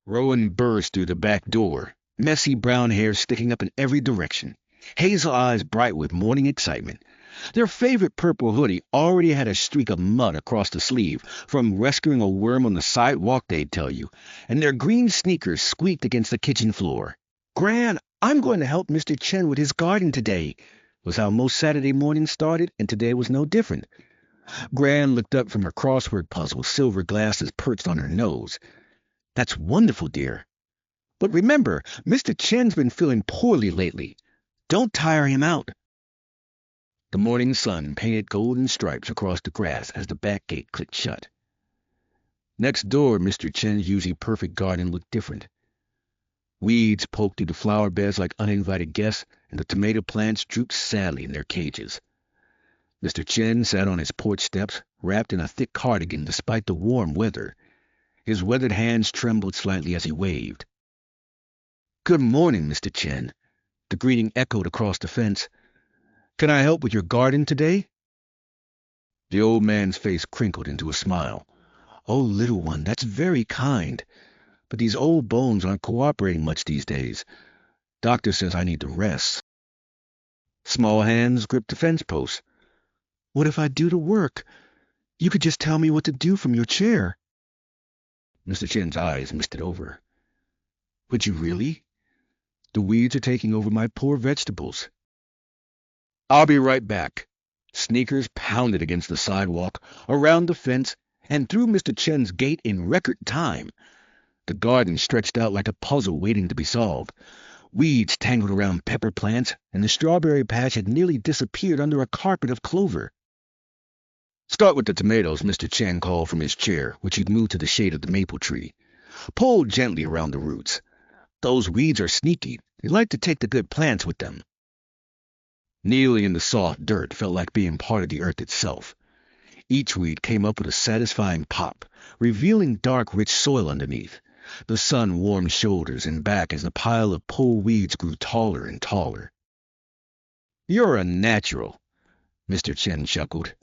Rowan burst through the back door, messy brown hair sticking up in every direction, hazel eyes bright with morning excitement. Their favorite purple hoodie already had a streak of mud across the sleeve from rescuing a worm on the sidewalk, they'd tell you, and their green sneakers squeaked against the kitchen floor. "Gran, I'm going to help Mr. Chen with his garden today," was how most Saturday mornings started, and today was no different. Gran looked up from her crossword puzzle, silver glasses perched on her nose. "That's wonderful, dear. But remember, Mr. Chen's been feeling poorly lately. Don't tire him out." The morning sun painted golden stripes across the grass as the back gate clicked shut. Next door, Mr. Chen's usually perfect garden looked different. Weeds poked through the flower beds like uninvited guests, and the tomato plants drooped sadly in their cages. Mr. Chen sat on his porch steps, wrapped in a thick cardigan despite the warm weather. His weathered hands trembled slightly as he waved. "Good morning, Mr. Chen." The greeting echoed across the fence. "Can I help with your garden today?" The old man's face crinkled into a smile. "Oh, little one, that's very kind. But these old bones aren't cooperating much these days. Doctor says I need to rest." Small hands gripped the fence post. "What if I do the work? You could just tell me what to do from your chair." Mr. Chen's eyes misted over. "Would you really? The weeds are taking over my poor vegetables." "I'll be right back." Sneakers pounded against the sidewalk, around the fence, and through Mr. Chen's gate in record time. The garden stretched out like a puzzle waiting to be solved. Weeds tangled around pepper plants, and the strawberry patch had nearly disappeared under a carpet of clover. "Start with the tomatoes," Mr. Chen called from his chair, which he'd moved to the shade of the maple tree. "Pull gently around the roots. Those weeds are sneaky. They like to take the good plants with them." Kneeling in the soft dirt felt like being part of the earth itself. Each weed came up with a satisfying pop, revealing dark, rich soil underneath. The sun warmed shoulders and back as the pile of pulled weeds grew taller and taller. "You're a natural," Mr. Chen chuckled.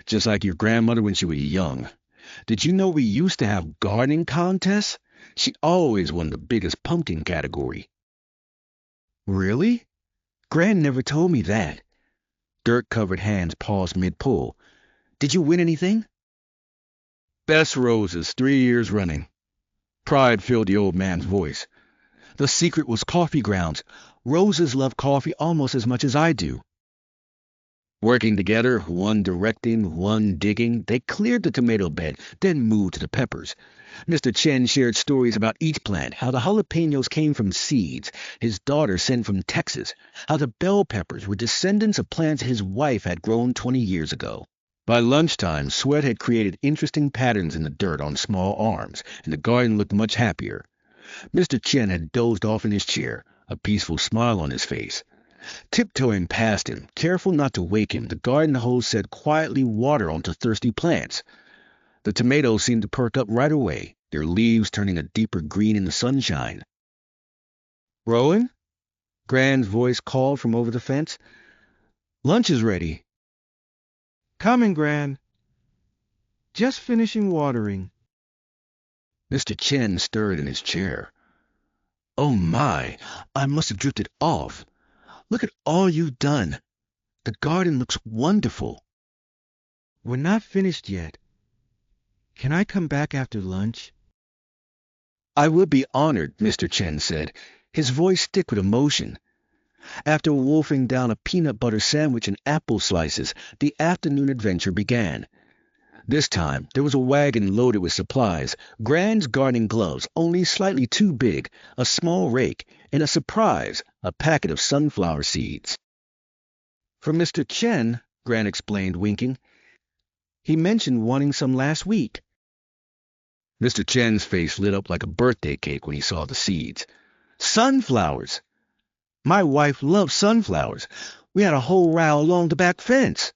"Just like your grandmother when she was young. Did you know we used to have gardening contests? She always won the biggest pumpkin category." "Really? Gran never told me that." Dirt-covered hands paused mid-pull. "Did you win anything?" "Best roses 3 years running." Pride filled the old man's voice. "The secret was coffee grounds. Roses love coffee almost as much as I do." Working together, one directing, one digging, they cleared the tomato bed, then moved to the peppers. Mr. Chen shared stories about each plant, how the jalapenos came from seeds his daughter sent from Texas, how the bell peppers were descendants of plants his wife had grown 20 years ago. By lunchtime, sweat had created interesting patterns in the dirt on small arms, and the garden looked much happier. Mr. Chen had dozed off in his chair, a peaceful smile on his face. Tiptoeing past him, careful not to wake him, the garden hose said quietly water onto thirsty plants. The tomatoes seemed to perk up right away, their leaves turning a deeper green in the sunshine. "Rowan?" Gran's voice called from over the fence. "Lunch is ready." "Coming, Gran. Just finishing watering." Mr. Chen stirred in his chair. "Oh my, I must have drifted off. Look at all you've done. The garden looks wonderful." "We're not finished yet. Can I come back after lunch?" "I would be honored," Mr. Chen said, his voice thick with emotion. After wolfing down a peanut butter sandwich and apple slices, the afternoon adventure began. This time, there was a wagon loaded with supplies, Gran's gardening gloves, only slightly too big, a small rake, and a surprise, a packet of sunflower seeds. "For Mr. Chen," Gran explained, winking. "He mentioned wanting some last week." Mr. Chen's face lit up like a birthday cake when he saw the seeds. "Sunflowers! My wife loves sunflowers. We had a whole row along the back fence."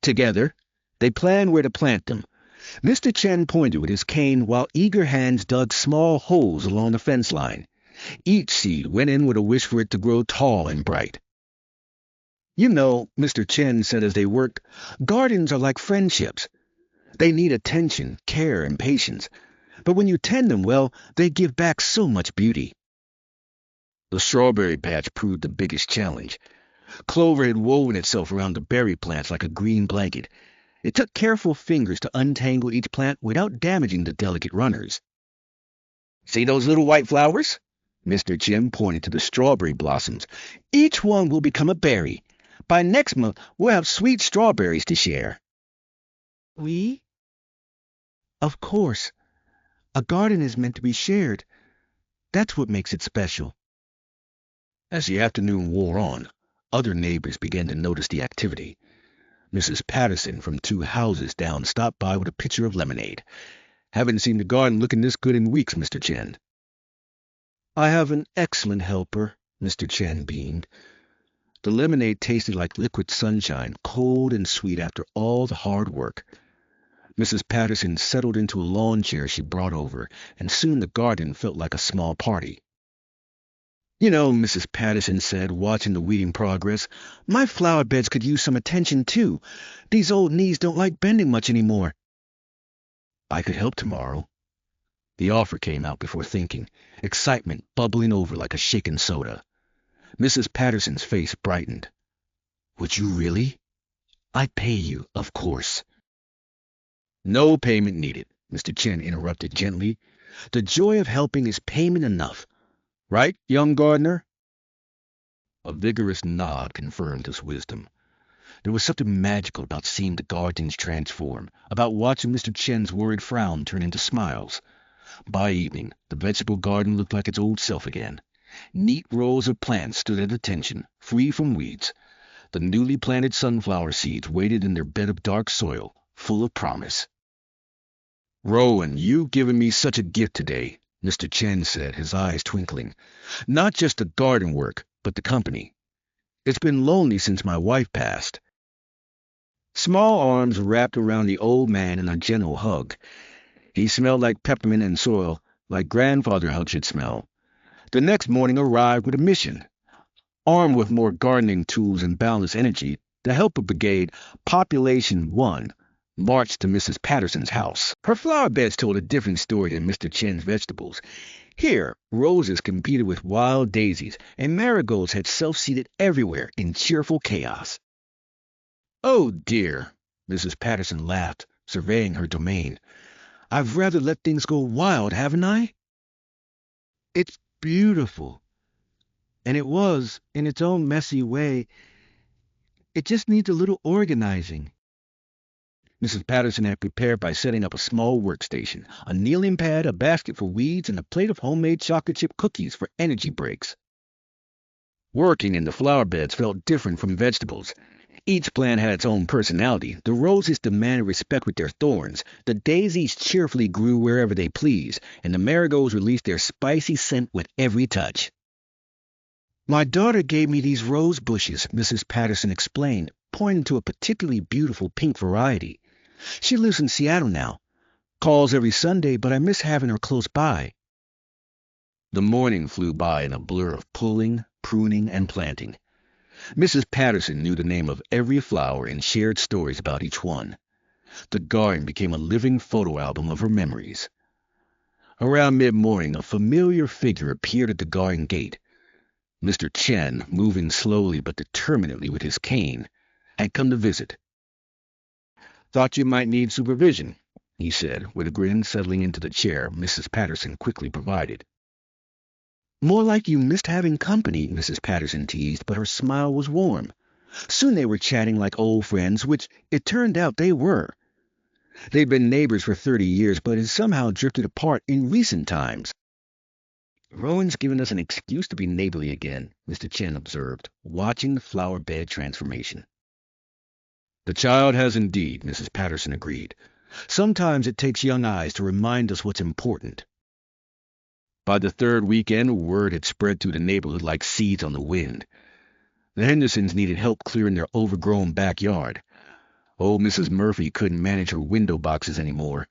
Together, they planned where to plant them. Mr. Chen pointed with his cane while eager hands dug small holes along the fence line. Each seed went in with a wish for it to grow tall and bright. "You know," Mr. Chen said as they worked, "gardens are like friendships. They need attention, care, and patience. but when you tend them well, they give back so much beauty. The strawberry patch proved the biggest challenge. Clover had woven itself around the berry plants like a green blanket. It took careful fingers to untangle each plant without damaging the delicate runners. "See those little white flowers?" Mr. Chen pointed to the strawberry blossoms. "Each one will become a berry. By next month, we'll have sweet strawberries to share." "We? Of course. A garden is meant to be shared. That's what makes it special." As the afternoon wore on, other neighbors began to notice the activity. Mrs. Patterson from 2 houses down stopped by with a pitcher of lemonade. "Haven't seen the garden looking this good in weeks, Mr. Chen." "I have an excellent helper," Mr. Chen beamed. The lemonade tasted like liquid sunshine, cold and sweet after all the hard work. Mrs. Patterson settled into a lawn chair she brought over, and soon the garden felt like a small party. "You know," Mrs. Patterson said, watching the weeding progress, "my flower beds could use some attention, too. These old knees don't like bending much anymore." "I could help tomorrow." The offer came out before thinking, excitement bubbling over like a shaken soda. Mrs. Patterson's face brightened. "Would you really?" "I'd pay you, of course." "No payment needed," Mr. Chen interrupted gently. "The joy of helping is payment enough. Right, young gardener?" A vigorous nod confirmed his wisdom. There was something magical about seeing the gardens transform, about watching Mr. Chen's worried frown turn into smiles. By evening, the vegetable garden looked like its old self again. Neat rows of plants stood at attention, free from weeds. The newly planted sunflower seeds waited in their bed of dark soil, full of promise. "Rowan, you've given me such a gift today," Mr. Chen said, his eyes twinkling. "Not just the garden work, but the company. It's been lonely since my wife passed." Small arms wrapped around the old man in a gentle hug. He smelled like peppermint and soil, like grandfather hug should smell. The next morning arrived with a mission. Armed with more gardening tools and boundless energy, the Helper Brigade, Population 1, marched to Mrs. Patterson's house. Her flower beds told a different story than Mr. Chen's vegetables. Here, roses competed with wild daisies, and marigolds had self-seated everywhere in cheerful chaos. "Oh, dear," Mrs. Patterson laughed, surveying her domain. "I've rather let things go wild, haven't I?" "It's beautiful. And it was, in its own messy way. It just needs a little organizing." Mrs. Patterson had prepared by setting up a small workstation, a kneeling pad, a basket for weeds, and a plate of homemade chocolate chip cookies for energy breaks. Working in the flower beds felt different from vegetables. Each plant had its own personality. The roses demanded respect with their thorns, the daisies cheerfully grew wherever they pleased, and the marigolds released their spicy scent with every touch. "My daughter gave me these rose bushes," Mrs. Patterson explained, pointing to a particularly beautiful pink variety. "She lives in Seattle now. Calls every Sunday, but I miss having her close by." The morning flew by in a blur of pulling, pruning, and planting. Mrs. Patterson knew the name of every flower and shared stories about each one. The garden became a living photo album of her memories. Around mid-morning, a familiar figure appeared at the garden gate. Mr. Chen, moving slowly but determinedly with his cane, had come to visit. "Thought you might need supervision," he said, with a grin, settling into the chair Mrs. Patterson quickly provided. "More like you missed having company," Mrs. Patterson teased, but her smile was warm. Soon they were chatting like old friends, which it turned out they were. They'd been neighbors for 30 years, but had somehow drifted apart in recent times. "Rowan's given us an excuse to be neighborly again," Mr. Chen observed, watching the flower bed transformation. "The child has indeed," Mrs. Patterson agreed. "Sometimes it takes young eyes to remind us what's important." By the third weekend, word had spread through the neighborhood like seeds on the wind. The Hendersons needed help clearing their overgrown backyard. Old Mrs. Murphy couldn't manage her window boxes anymore.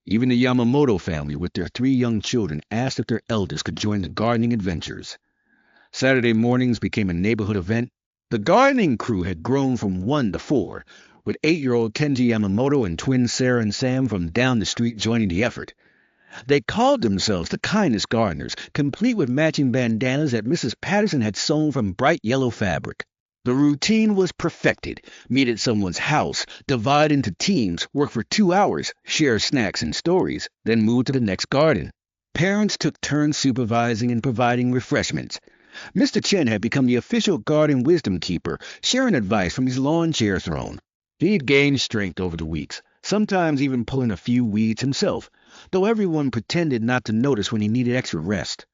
Even the Yamamoto family, with their 3 young children, asked if their eldest could join the gardening adventures. Saturday mornings became a neighborhood event. The gardening crew had grown from 1 to 4, with 8-year-old Kenji Yamamoto and twins Sarah and Sam from down the street joining the effort. They called themselves the kindest gardeners, complete with matching bandanas that Mrs. Patterson had sewn from bright yellow fabric. The routine was perfected. Meet at someone's house, divide into teams, work for 2 hours, share snacks and stories, then move to the next garden. Parents took turns supervising and providing refreshments. Mr. Chen had become the official garden wisdom keeper, sharing advice from his lawn chair throne. He'd gained strength over the weeks, sometimes even pulling a few weeds himself, though everyone pretended not to notice when he needed extra rest.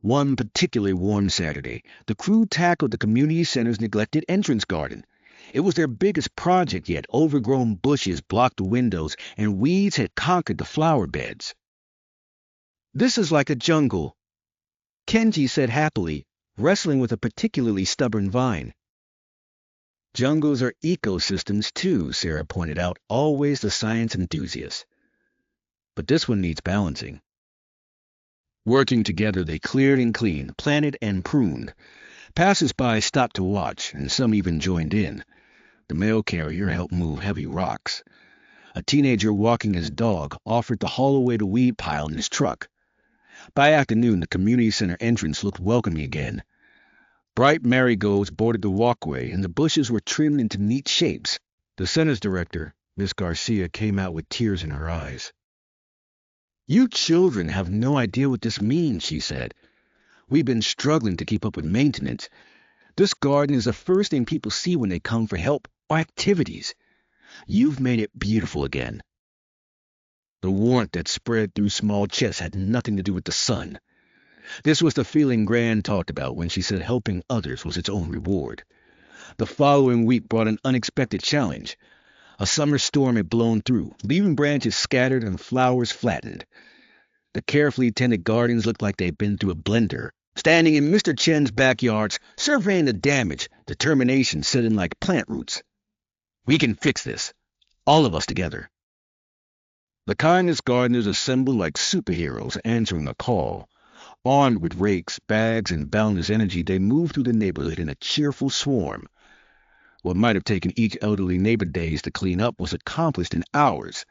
One particularly warm Saturday, the crew tackled the community center's neglected entrance garden. It was their biggest project yet. Overgrown bushes blocked the windows, and weeds had conquered the flower beds. "This is like a jungle," Kenji said happily, wrestling with a particularly stubborn vine. "Jungles are ecosystems too," Sarah pointed out, always the science enthusiast. "But this one needs balancing." Working together, they cleared and cleaned, planted and pruned. Passers-by stopped to watch, and some even joined in. The mail carrier helped move heavy rocks. A teenager walking his dog offered to haul away the weed pile in his truck. By afternoon, the community center entrance looked welcoming again. Bright marigolds bordered the walkway, and the bushes were trimmed into neat shapes. The center's director, Miss Garcia, came out with tears in her eyes. "You children have no idea what this means," she said. "We've been struggling to keep up with maintenance. This garden is the first thing people see when they come for help or activities. You've made it beautiful again." The warmth that spread through small chests had nothing to do with the sun. This was the feeling Gran talked about when she said helping others was its own reward. The following week brought an unexpected challenge. A summer storm had blown through, leaving branches scattered and flowers flattened. The carefully tended gardens looked like they'd been through a blender. Standing in Mr. Chen's backyards, surveying the damage, determination set in like plant roots. "We can fix this. All of us together." The kindest gardeners assembled like superheroes answering a call. Armed with rakes, bags, and boundless energy, they moved through the neighborhood in a cheerful swarm. What might have taken each elderly neighbor days to clean up was accomplished in hours.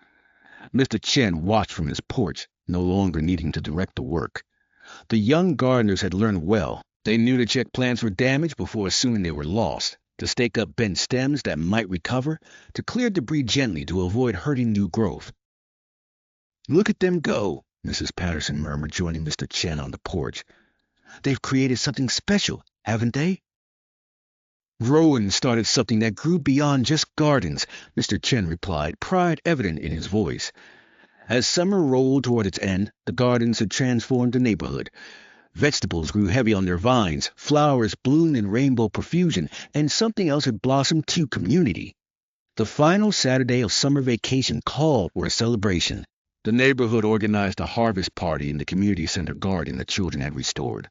Mr. Chen watched from his porch, no longer needing to direct the work. The young gardeners had learned well. They knew to check plants for damage before assuming they were lost, to stake up bent stems that might recover, to clear debris gently to avoid hurting new growth. "Look at them go," Mrs. Patterson murmured, joining Mr. Chen on the porch. "They've created something special, haven't they?" "Rowan started something that grew beyond just gardens," Mr. Chen replied, pride evident in his voice. As summer rolled toward its end, the gardens had transformed the neighborhood. Vegetables grew heavy on their vines, flowers bloomed in rainbow profusion, and something else had blossomed to community. The final Saturday of summer vacation called for a celebration. The neighborhood organized a harvest party in the community center garden the children had restored.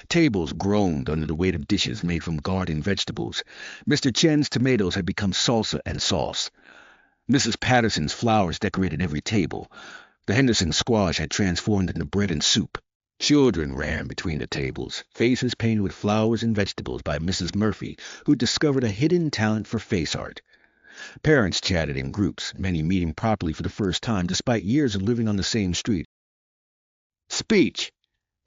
Tables groaned under the weight of dishes made from garden vegetables. Mr. Chen's tomatoes had become salsa and sauce. Mrs. Patterson's flowers decorated every table. The Henderson squash had transformed into bread and soup. Children ran between the tables, faces painted with flowers and vegetables by Mrs. Murphy, who discovered a hidden talent for face art. Parents chatted in groups, many meeting properly for the first time despite years of living on the same street. "Speech!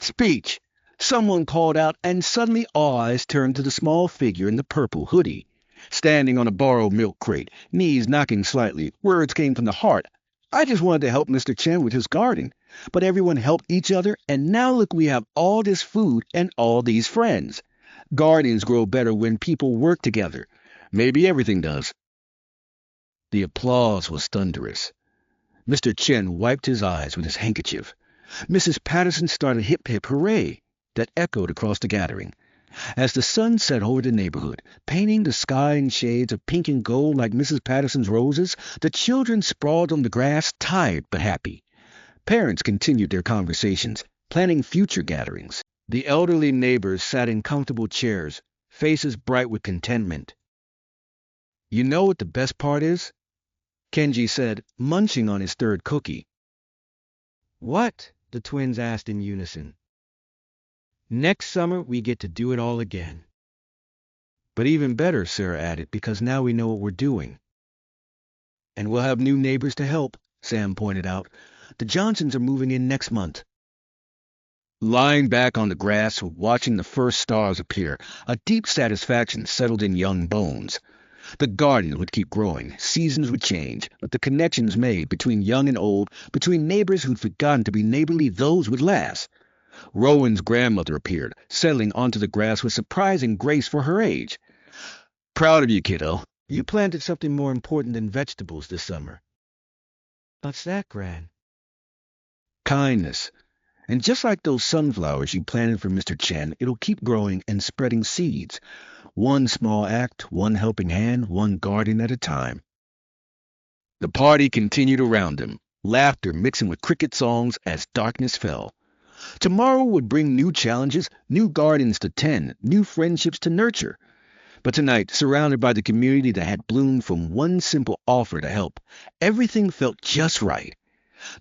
Speech!" Someone called out, and suddenly all eyes turned to the small figure in the purple hoodie. Standing on a borrowed milk crate, knees knocking slightly, words came from the heart. "I just wanted to help Mr. Chen with his garden. But everyone helped each other, and now look, we have all this food and all these friends. Gardens grow better when people work together. Maybe everything does." The applause was thunderous. Mr. Chen wiped his eyes with his handkerchief. Mrs. Patterson started hip hip hooray that echoed across the gathering. As the sun set over the neighborhood, painting the sky in shades of pink and gold like Mrs. Patterson's roses, the children sprawled on the grass, tired but happy. Parents continued their conversations, planning future gatherings. The elderly neighbors sat in comfortable chairs, faces bright with contentment. "You know what the best part is?" Kenji said, munching on his third cookie. "What?" the twins asked in unison. "Next summer we get to do it all again." "But even better," Sarah added, "because now we know what we're doing." "And we'll have new neighbors to help," Sam pointed out. The Johnsons are moving in next month. Lying back on the grass, watching the first stars appear, a deep satisfaction settled in young bones. The garden would keep growing, seasons would change, but the connections made between young and old, between neighbors who'd forgotten to be neighborly, those would last. Rowan's grandmother appeared, settling onto the grass with surprising grace for her age. Proud of you, kiddo. You planted something more important than vegetables this summer. What's that, Gran? Kindness. And just like those sunflowers you planted for Mr. Chen, it'll keep growing and spreading seeds. One small act, one helping hand, one garden at a time. The party continued around them, laughter mixing with cricket songs as darkness fell. Tomorrow would bring new challenges, new gardens to tend, new friendships to nurture. But tonight, surrounded by the community that had bloomed from one simple offer to help, everything felt just right.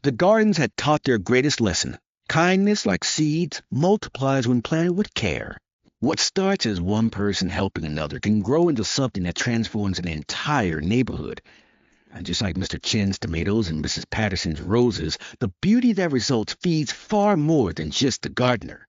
The gardens had taught their greatest lesson. Kindness, like seeds, multiplies when planted with care. What starts as one person helping another can grow into something that transforms an entire neighborhood. And just like Mr. Chen's tomatoes and Mrs. Patterson's roses, the beauty that results feeds far more than just the gardener.